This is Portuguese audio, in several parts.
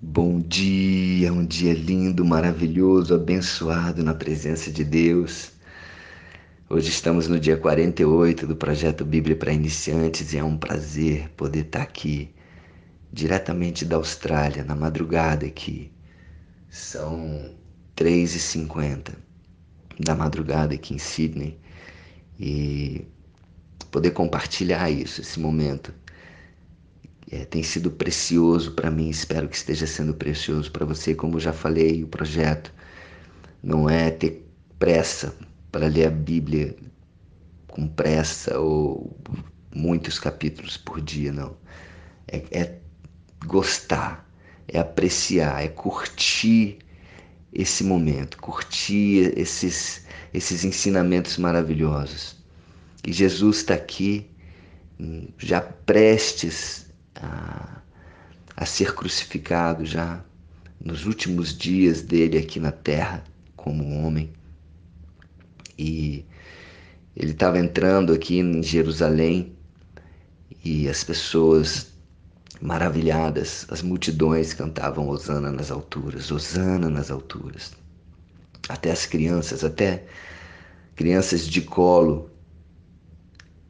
Bom dia, um dia lindo, maravilhoso, abençoado na presença de Deus. Hoje estamos no dia 48 do projeto Bíblia para Iniciantes e é um prazer poder estar aqui diretamente da Austrália, na madrugada aqui. São 3h50 da madrugada aqui em Sydney e poder compartilhar isso, esse momento. Tem sido precioso para mim, espero que esteja sendo precioso para você. Como eu já falei, o projeto não é ter pressa para ler a Bíblia com pressa ou muitos capítulos por dia, não. É gostar, é apreciar, é curtir esse momento, curtir esses ensinamentos maravilhosos. E Jesus está aqui, já prestes a ser crucificado, já nos últimos dias dele aqui na terra, como homem. E ele estava entrando aqui em Jerusalém e as pessoas maravilhadas, as multidões cantavam Hosana nas alturas. Até crianças de colo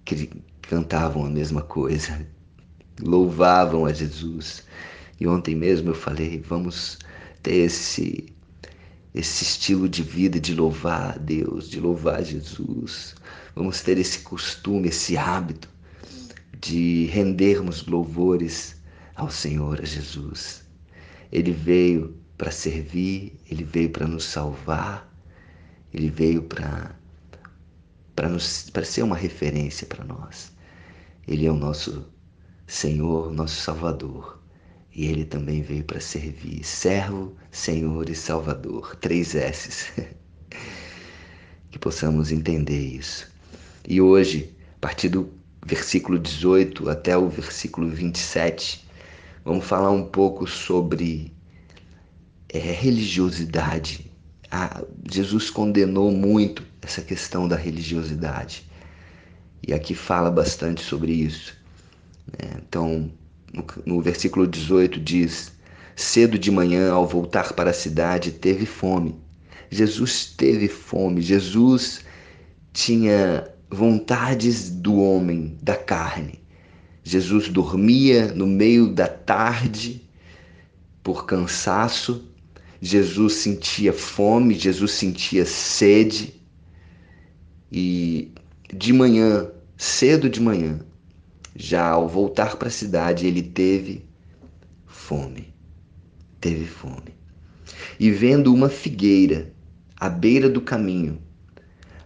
que cantavam a mesma coisa, louvavam a Jesus. E ontem mesmo eu falei, vamos ter esse estilo de vida de louvar a Deus, de louvar Jesus. Vamos ter esse costume, esse hábito de rendermos louvores ao Senhor, a Jesus. Ele veio para servir, ele veio para nos salvar, ele veio para ser uma referência para nós. Ele é o nosso Senhor, nosso Salvador. E ele também veio para servir. Servo, Senhor e Salvador. 3 S's. Que possamos entender isso. E hoje, a partir do versículo 18 até o versículo 27, vamos falar um pouco sobre religiosidade. Jesus condenou muito essa questão da religiosidade. E aqui fala bastante sobre isso. Então, no versículo 18 diz: cedo de manhã, ao voltar para a cidade, teve fome. Jesus teve fome. Jesus tinha vontades do homem, da carne. Jesus dormia no meio da tarde por cansaço. Jesus sentia fome, Jesus sentia sede. E de manhã, cedo de manhã, já ao voltar para a cidade, ele teve fome. Teve fome. E vendo uma figueira à beira do caminho,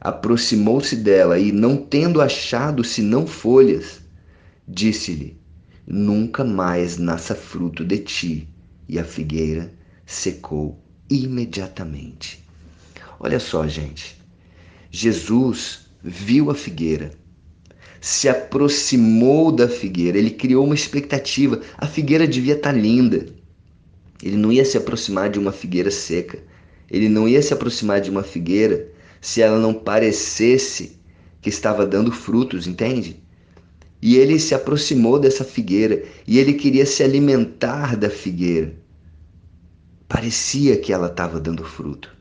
aproximou-se dela e, não tendo achado senão folhas, disse-lhe: nunca mais nasça fruto de ti. E a figueira secou imediatamente. Olha só, gente. Jesus viu a figueira, se aproximou da figueira, ele criou uma expectativa. A figueira devia estar linda. Ele não ia se aproximar de uma figueira seca. Ele não ia se aproximar de uma figueira se ela não parecesse que estava dando frutos, entende? E ele se aproximou dessa figueira e ele queria se alimentar da figueira. Parecia que ela estava dando fruto,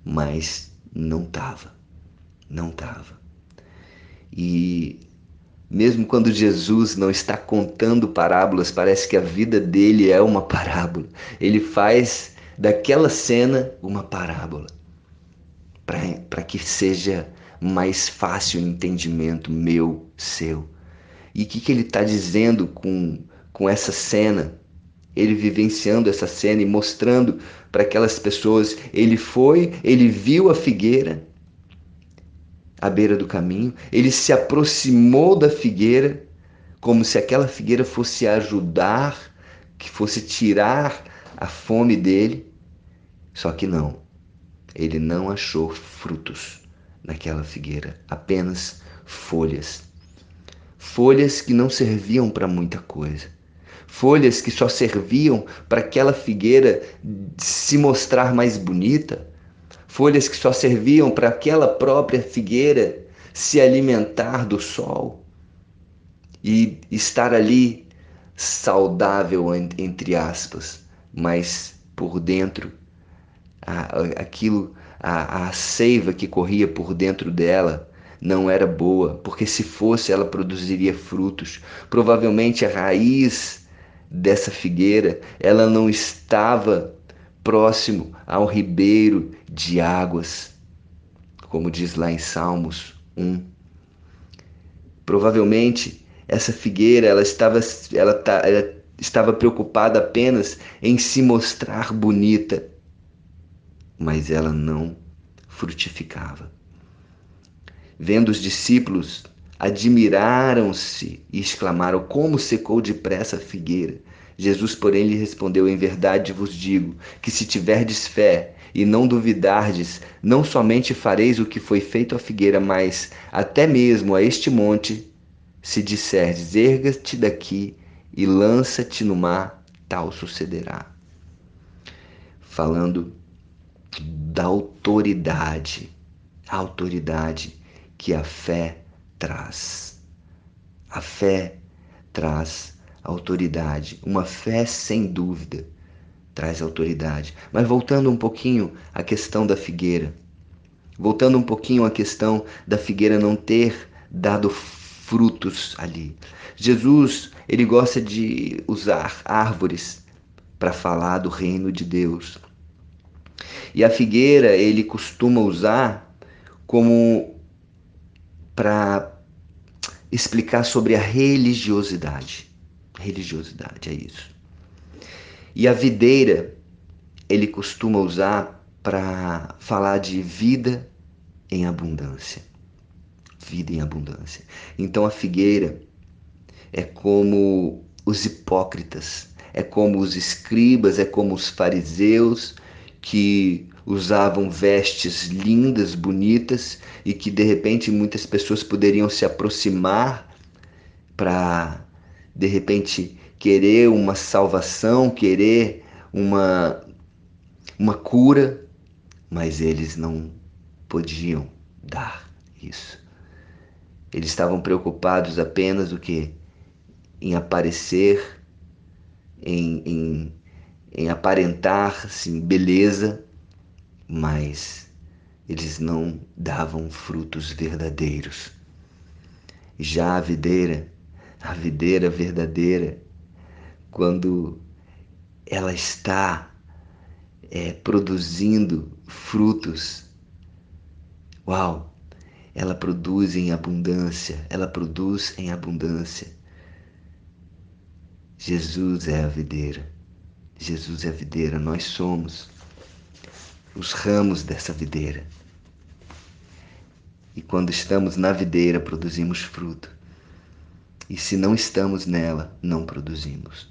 mas não estava. Não estava. E mesmo quando Jesus não está contando parábolas, parece que a vida dele é uma parábola. Ele faz daquela cena uma parábola, para que seja mais fácil o entendimento meu, seu. E o que ele está dizendo com essa cena? Ele vivenciando essa cena e mostrando para aquelas pessoas. Ele viu a figueira à beira do caminho, ele se aproximou da figueira, como se aquela figueira fosse ajudar, que fosse tirar a fome dele. Só que não, ele não achou frutos naquela figueira, apenas folhas. Folhas que não serviam para muita coisa. Folhas que só serviam para aquela figueira se mostrar mais bonita. Folhas que só serviam para aquela própria figueira se alimentar do sol e estar ali saudável, entre aspas, mas por dentro, a seiva que corria por dentro dela não era boa, porque se fosse ela produziria frutos. Provavelmente a raiz dessa figueira, ela não estava próximo ao ribeiro de águas, como diz lá em Salmos 1. Provavelmente essa figueira ela estava preocupada apenas em se mostrar bonita, mas ela não frutificava. Vendo os discípulos, admiraram-se e exclamaram: como secou depressa a figueira. Jesus, porém, lhe respondeu: em verdade vos digo que se tiverdes fé e não duvidardes, não somente fareis o que foi feito à figueira, mas até mesmo a este monte, se disserdes: erga-te daqui e lança-te no mar, tal sucederá. Falando da autoridade, a autoridade que a fé traz. A fé traz autoridade. Uma fé sem dúvida traz autoridade. Mas voltando um pouquinho à questão da figueira, voltando um pouquinho à questão da figueira não ter dado frutos ali. Jesus, ele gosta de usar árvores para falar do reino de Deus. E a figueira ele costuma usar como para explicar sobre a religiosidade. Religiosidade, é isso. E a videira ele costuma usar para falar de vida em abundância. Vida em abundância. Então a figueira é como os hipócritas, é como os escribas, é como os fariseus que usavam vestes lindas, bonitas e que de repente muitas pessoas poderiam se aproximar para de repente querer uma salvação, querer uma cura, mas eles não podiam dar isso. Eles estavam preocupados apenas o que em aparecer, em, em, em aparentar assim, beleza, mas eles não davam frutos verdadeiros. Já a videira verdadeira, quando ela está produzindo frutos, uau, ela produz em abundância, ela produz em abundância. Jesus é a videira. Jesus é a videira, nós somos os ramos dessa videira. E quando estamos na videira, produzimos fruto. E se não estamos nela, não produzimos.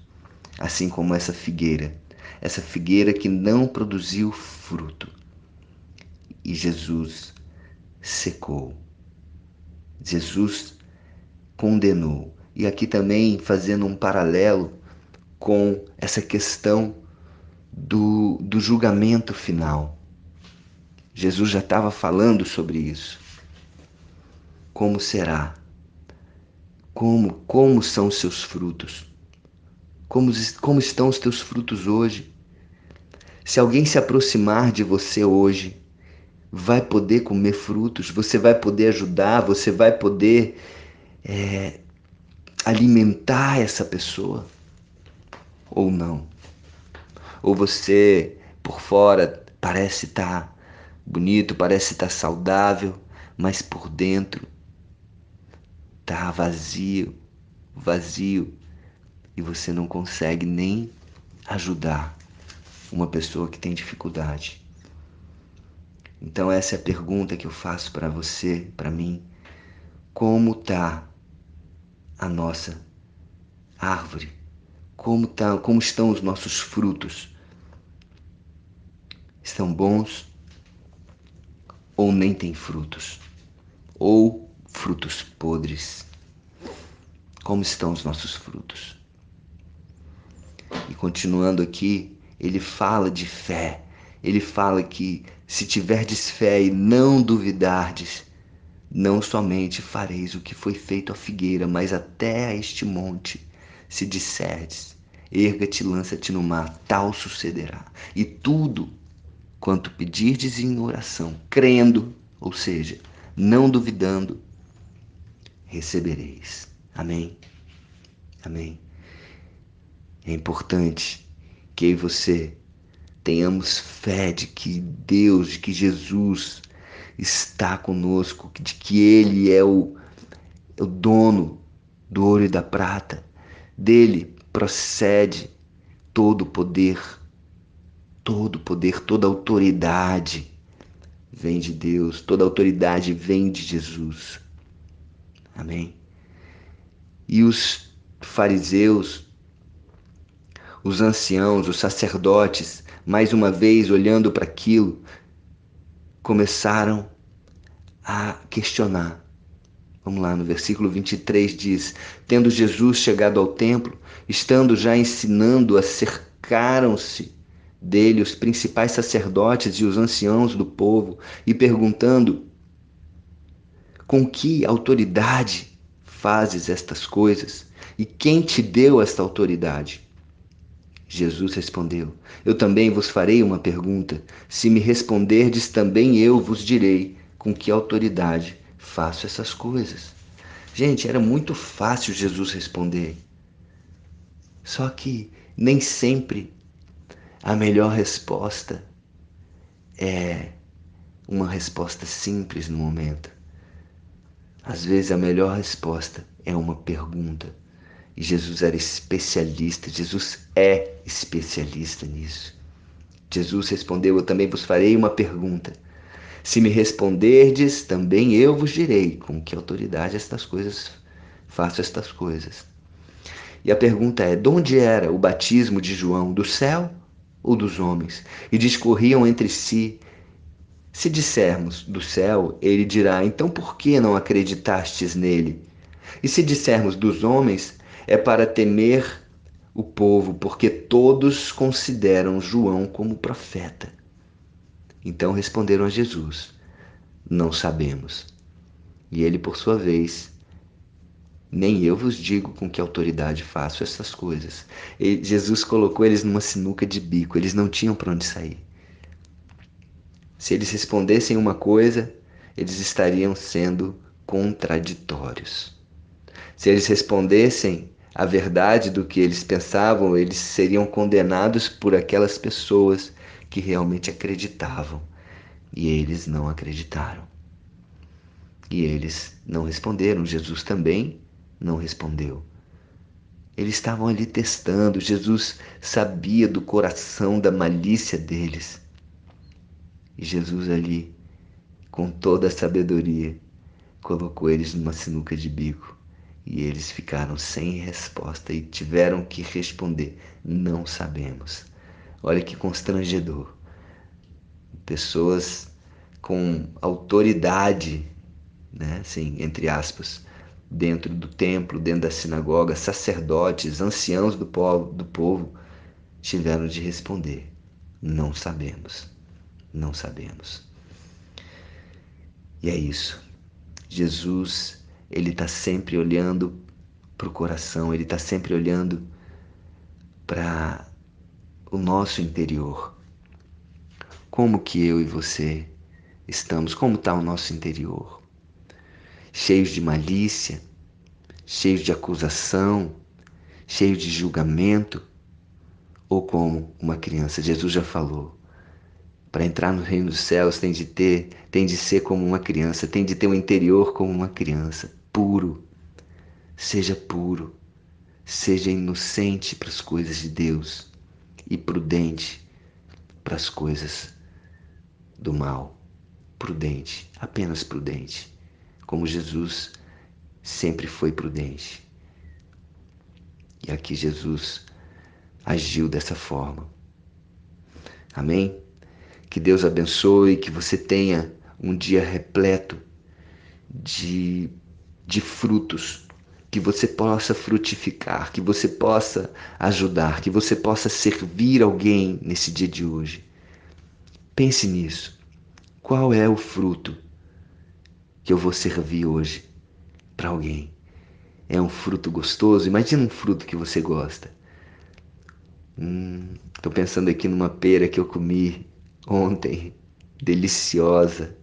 Assim como essa figueira que não produziu fruto. E Jesus secou. Jesus condenou. E aqui também fazendo um paralelo com essa questão do julgamento final. Jesus já estava falando sobre isso. Como será? Como são os seus frutos? Como estão os teus frutos hoje? Se alguém se aproximar de você hoje, vai poder comer frutos, você vai poder ajudar, você vai poder alimentar essa pessoa? Ou não? Ou você, por fora, parece estar bonito, parece estar saudável, mas por dentro está vazio, vazio, e você não consegue nem ajudar uma pessoa que tem dificuldade. Então essa é a pergunta que eu faço para você, para mim. Como está a nossa árvore? Como estão os nossos frutos? Estão bons ou nem têm frutos? Ou frutos podres? Como estão os nossos frutos? E continuando aqui, ele fala de fé. Ele fala que se tiverdes fé e não duvidardes, não somente fareis o que foi feito à figueira, mas até a este monte, se disserdes, erga-te, lança-te no mar, tal sucederá. E tudo quanto pedirdes em oração, crendo, ou seja, não duvidando, recebereis. Amém? Amém. É importante que eu e você tenhamos fé de que Deus, de que Jesus está conosco, de que Ele é o dono do ouro e da prata. Dele procede todo o poder, toda a autoridade vem de Deus, toda a autoridade vem de Jesus. Amém? E os fariseus, os anciãos, os sacerdotes, mais uma vez olhando para aquilo, começaram a questionar. Vamos lá, no versículo 23 diz: Tendo Jesus chegado ao templo, estando já ensinando, acercaram-se dele os principais sacerdotes e os anciãos do povo e perguntando: Com que autoridade fazes estas coisas? E quem te deu esta autoridade? Jesus respondeu: Eu também vos farei uma pergunta. Se me responderdes, também eu vos direi com que autoridade faço essas coisas. Gente, era muito fácil Jesus responder. Só que nem sempre a melhor resposta é uma resposta simples no momento. Às vezes a melhor resposta é uma pergunta. E Jesus era especialista, Jesus é especialista nisso. Jesus respondeu: Eu também vos farei uma pergunta. Se me responderdes, também eu vos direi com que autoridade estas coisas faço estas coisas. E a pergunta é: de onde era o batismo de João? Do céu ou dos homens? E discorriam entre si. Se dissermos do céu, ele dirá: então por que não acreditastes nele? E se dissermos dos homens, é para temer o povo, porque todos consideram João como profeta. Então responderam a Jesus: Não sabemos. E ele, por sua vez, nem eu vos digo com que autoridade faço essas coisas. E Jesus colocou eles numa sinuca de bico, eles não tinham para onde sair. Se eles respondessem uma coisa, eles estariam sendo contraditórios. Se eles respondessem a verdade do que eles pensavam, eles seriam condenados por aquelas pessoas que realmente acreditavam. E eles não acreditaram. E eles não responderam. Jesus também não respondeu. Eles estavam ali testando. Jesus sabia do coração, da malícia deles. E Jesus ali, com toda a sabedoria, colocou eles numa sinuca de bico. E eles ficaram sem resposta e tiveram que responder: Não sabemos. Olha que constrangedor. Pessoas com autoridade, né, assim, entre aspas, dentro do templo, dentro da sinagoga, sacerdotes, anciãos do povo tiveram de responder: Não sabemos. Não sabemos. E é isso. Jesus, ele está sempre olhando para o coração, ele está sempre olhando para o nosso interior. Como que eu e você estamos? Como está o nosso interior? Cheios de malícia, cheios de acusação, cheios de julgamento? Ou como uma criança? Jesus já falou. Para entrar no reino dos céus tem de ser como uma criança, tem de ter um interior como uma criança, puro. Seja puro, seja inocente para as coisas de Deus e prudente para as coisas do mal. Prudente, apenas prudente, como Jesus sempre foi prudente. E aqui Jesus agiu dessa forma. Amém? Que Deus abençoe, que você tenha um dia repleto de, de frutos, que você possa frutificar, que você possa ajudar, que você possa servir alguém nesse dia de hoje. Pense nisso. Qual é o fruto que eu vou servir hoje para alguém? É um fruto gostoso? Imagina um fruto que você gosta. Tô pensando aqui numa pera que eu comi ontem, deliciosa.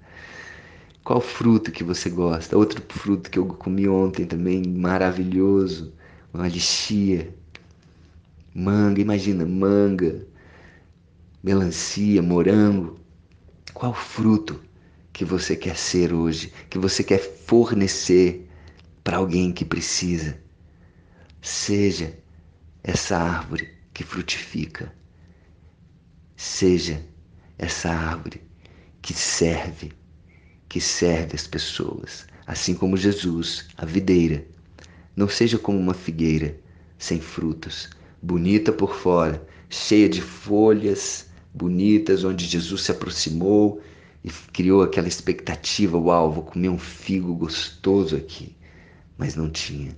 Qual fruto que você gosta? Outro fruto que eu comi ontem também, maravilhoso, uma lixia, manga, imagina, manga, melancia, morango. Qual fruto que você quer ser hoje, que você quer fornecer para alguém que precisa? Seja essa árvore que frutifica, seja essa árvore que que serve as pessoas, assim como Jesus, a videira. Não seja como uma figueira sem frutos, bonita por fora, cheia de folhas bonitas, onde Jesus se aproximou e criou aquela expectativa: uau, vou comer um figo gostoso aqui. Mas não tinha.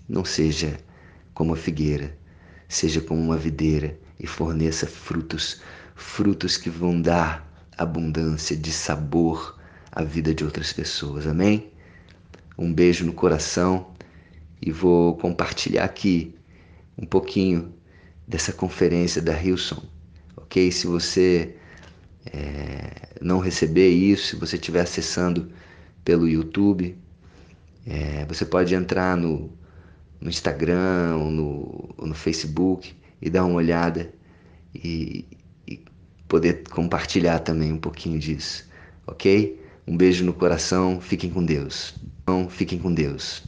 Não seja como a figueira, seja como uma videira e forneça frutos, frutos que vão dar abundância de sabor à vida de outras pessoas. Amém? Um beijo no coração e vou compartilhar aqui um pouquinho dessa conferência da Hillsong, ok? Se você não receber isso, se você estiver acessando pelo YouTube, você pode entrar no Instagram ou no Facebook e dar uma olhada e poder compartilhar também um pouquinho disso, ok? Um beijo no coração, fiquem com Deus. Então, fiquem com Deus.